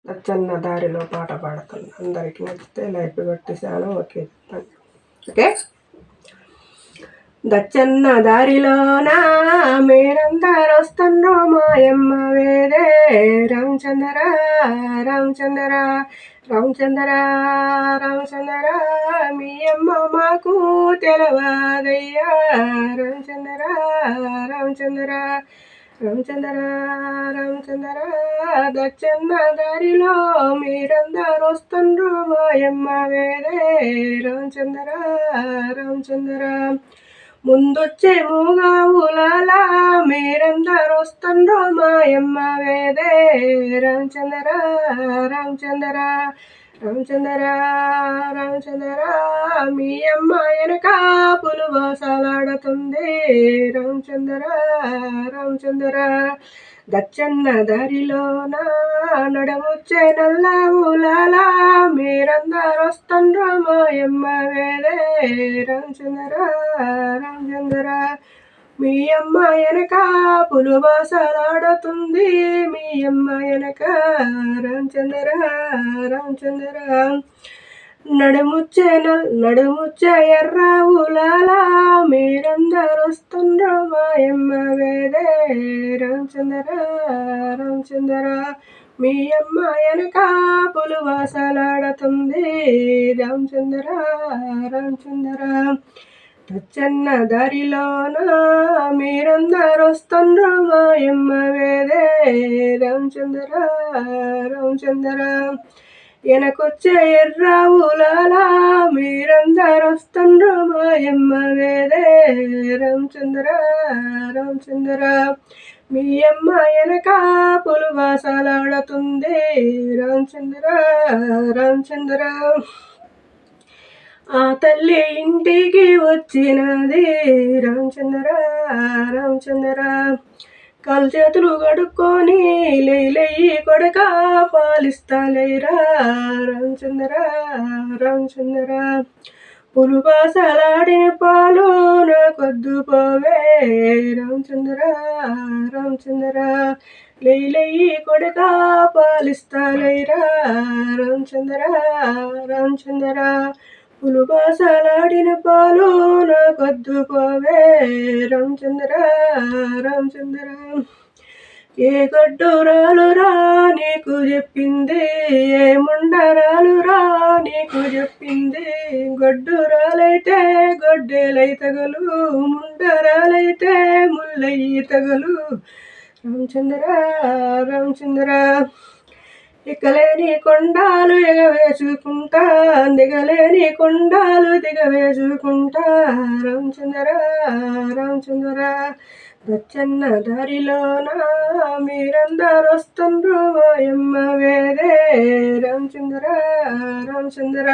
నచ్చన్న దారిలో పాట పాడుతున్నా. అందరికి నచ్చితే లైక్ కొట్టేసాను. ఓకే చెప్పండి. ఓకే. దచ్చన్న దారిలోన మీరందరు వస్తుండ్రో మాయమ్మ వేదే రామచంద్ర రామచంద్ర రామచంద్ర రామచంద్ర మీ అమ్మ మాకు తెలవదయ్యా రామచంద్ర రామచంద్ర రామచంద్ర రామచంద్ర దచ్చన్న దారిలో మీరందరు వస్తుండ్రో మాయమ్మ వేదే రామచంద్ర రామచంద్ర ముందొచ్చే మూగావులాల మీరందరు వస్తుండ్రో మాయమ్మ వేదే రామచంద్ర రామచంద్ర రామచంద్ర రామచంద్ర మీ అమ్మ వెనక పులువాసలాడుతుంది రామచంద్ర రామచంద్ర దచ్చన్న దారిలోన నడముచ్చే నల్ల ఊలాల మీరందరు వస్తుండ్రో మాయమ్మ వేదే రామచంద్ర రామచంద్ర మీ అమ్మ వెనక పులువాసలాడుతుంది మీ అమ్మ వెనక రామచంద్ర రామచంద్ర నడుముచ్చే ఎర్ర ఊలాల మీరందరు వస్తుండ్రో మాయమ్మ వేదే రామచంద్ర రామచంద్ర మీ అమ్మ వెనక పులువాసలాడుతుంది రామచంద్ర రామచంద్ర దచ్చన్న దారిలోన మీరందరు వస్తుండ్రో మాయమ్మ వేదే రామచంద్ర రామచంద్ర వెనకొచ్చే ఎర్ర ఊలాల మీరందరు వస్తుండ్రో మాయమ్మ వేదే రామచంద్ర రామచంద్ర మీ అమ్మ వెనక పులువాసలాడుతుంది రామచంద్ర రామచంద్ర ఆ తల్లి ఇంటికి వచ్చినది రామచంద్ర రామచంద్ర కాలు చేతులు కడుక్కొని లేయి కొడక పాలిస్తాలేరా రామచంద్ర రామచంద్ర పులువాసలాడిన పాలు నాకొద్దు పోవే రామచంద్ర రామచంద్ర లేయి కొడక పాలిస్తాలేరా రామచంద్ర రామచంద్ర పులువాసలాడిన పాలు నాకొద్దు పోవే రామచంద్ర రామచంద్ర ఏ గొడ్డురాలురా నీకు చెప్పింది ఏ ముండరాలురా నీకు చెప్పింది గొడ్డురాలైతే గొడ్డేలై తగలు ముండరాలైతే ముల్లయ్యి తగలు రామచంద్ర రామచంద్ర ఎక్కలేని కొండాలు ఎగవేసుకుంటా దిగలేని కొండాలు దిగవేసుకుంటా రామచంద్ర రామచంద్ర దచ్చన్న దారిలోన మీరందరు వస్తుండ్రో మాయమ్మ వేదే రామచంద్ర రామచంద్ర